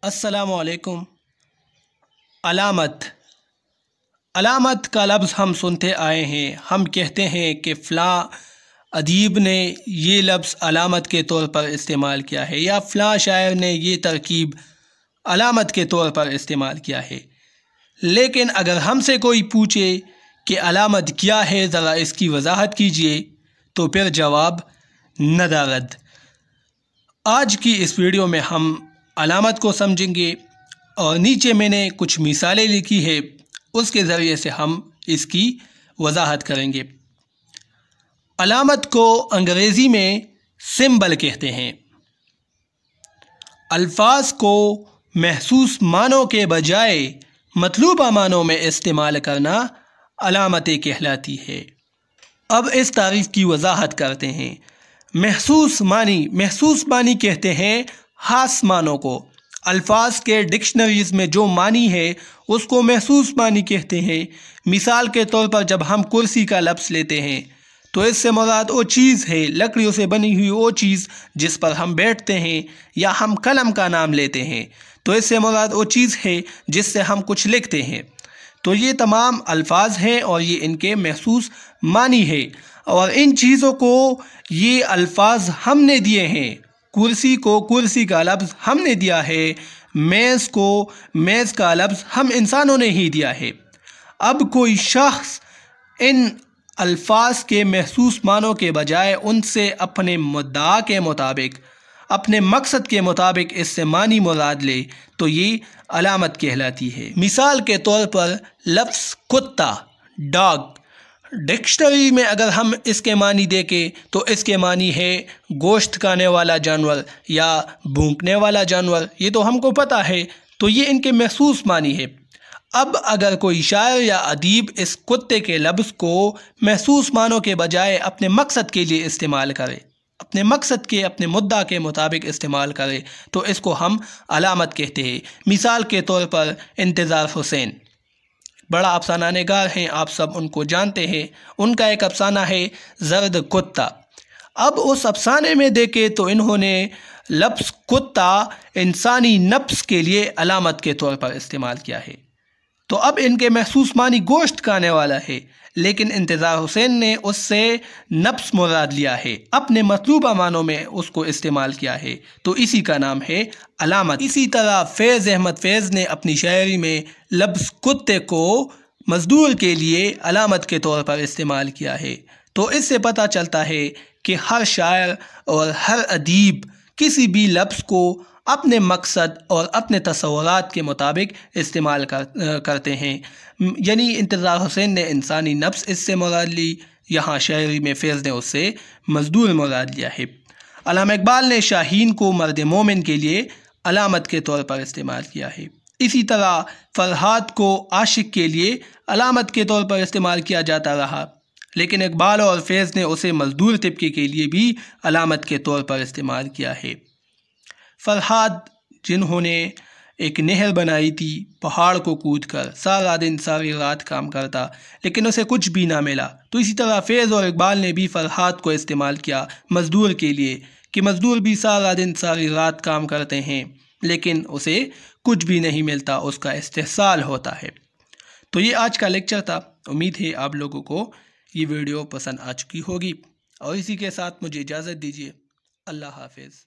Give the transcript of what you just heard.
अस्सलामु अलैकुम। अलामत अलामत का लफ्ज़ हम सुनते आए हैं। हम कहते हैं कि फ़लाँ अदीब ने ये लफ्ज़ अलामत के तौर पर इस्तेमाल किया है या फ़लाँ शायर ने ये तरकीब अलामत के तौर पर इस्तेमाल किया है। लेकिन अगर हमसे कोई पूछे कि अलामत क्या है, ज़रा इसकी वजाहत कीजिए, तो फिर जवाब नदारद। आज की इस वीडियो में हम अलामत को समझेंगे और नीचे मैंने कुछ मिसालें लिखी है, उसके ज़रिए से हम इसकी वजाहत करेंगे। अलामत को अंग्रेज़ी में सिंबल कहते हैं। अल्फाज को महसूस मानों के बजाय मतलूबा मानों में इस्तेमाल करना अलामतें कहलाती है। अब इस तारीफ़ की वजाहत करते हैं। महसूस मानी कहते हैं खास मानों को। अल्फाज के डिक्शनरीज़ में जो मानी है उसको महसूस मानी कहते हैं। मिसाल के तौर पर जब हम कुर्सी का लफ्ज़ लेते हैं तो इससे मुराद वो चीज़ है, लकड़ियों से बनी हुई वो चीज़ जिस पर हम बैठते हैं। या हम कलम का नाम लेते हैं तो इससे मुराद वो चीज़ है जिससे हम कुछ लिखते हैं। तो ये तमाम अल्फाज हैं और ये इनके महसूस मानी है और इन चीज़ों को ये अल्फाज हमने दिए हैं। कुर्सी को कुर्सी का लफ्ज़ हमने दिया है, मेज़ को मेज़ का लफ्ज़ हम इंसानों ने ही दिया है। अब कोई शख्स इन अल्फाज के महसूस मानों के बजाय उनसे अपने मुद्दा के मुताबिक, अपने मकसद के मुताबिक इससे मानी मुराद ले तो ये अलामत कहलाती है। मिसाल के तौर पर लफ्ज़ कुत्ता, डॉग, डिक्शनरी में अगर हम इसके मानी देखें तो इसके मानी है गोश्त खाने वाला जानवर या भूंकने वाला जानवर। ये तो हमको पता है, तो ये इनके महसूस मानी है। अब अगर कोई शायर या अदीब इस कुत्ते के लफ्ज़ को महसूस मानों के बजाय अपने मकसद के लिए इस्तेमाल करे, अपने मकसद के, अपने मुद्दा के मुताबिक इस्तेमाल करे, तो इसको हम अलामत कहते हैं। मिसाल के तौर पर इंतज़ार हुसैन बड़ा अफसाना निगार हैं, आप सब उनको जानते हैं। उनका एक अफसाना है ज़र्द कुत्ता। अब उस अफसाने में देखें तो इन्होंने लफ्ज़ कुत्ता इंसानी नफ्स के लिए अलामत के तौर पर इस्तेमाल किया है। तो अब इनके महसूस मानी गोश्त खाने वाला है, लेकिन इंतज़ार हुसैन ने उससे नफ्स मुराद लिया है, अपने मतलूबा मानों में उसको इस्तेमाल किया है, तो इसी का नाम है अलामत। इसी तरह फैज़ अहमद फैज़ ने अपनी शायरी में लफ्ज़ कुत्ते को मज़दूर के लिए अलामत के तौर पर इस्तेमाल किया है। तो इससे पता चलता है कि हर शायर और हर अदीब किसी भी लफ्ज़ को अपने मकसद और अपने तसव्वुरात के मुताबिक इस्तेमाल करते हैं। यानी इंतज़ार हुसैन ने इंसानी नफ्स इससे मुराद ली, यहाँ शायरी में फैज़ ने उससे मज़दूर मुराद लिया है। अल्लामा इकबाल ने शाहीन को मर्द मोमिन के लिए अलामत के तौर पर इस्तेमाल किया है। इसी तरह फरहाद को आशिक के लिए अलामत के तौर पर इस्तेमाल किया जाता रहा, लेकिन इकबाल और फैज़ ने उसे मज़दूर तबके के लिए भी अलामत के तौर पर इस्तेमाल किया है। फरहाद जिन्होंने एक नहर बनाई थी पहाड़ को कूद कर, सारा दिन सारी रात काम करता लेकिन उसे कुछ भी ना मिला, तो इसी तरह फैज़ और इकबाल ने भी फरहाद को इस्तेमाल किया मज़दूर के लिए कि मज़दूर भी सारा दिन सारी रात काम करते हैं लेकिन उसे कुछ भी नहीं मिलता, उसका इस्तेहसाल होता है। तो ये आज का लेक्चर था। उम्मीद है आप लोगों को ये वीडियो पसंद आ चुकी होगी और इसी के साथ मुझे इजाज़त दीजिए। अल्लाह हाफ़िज़।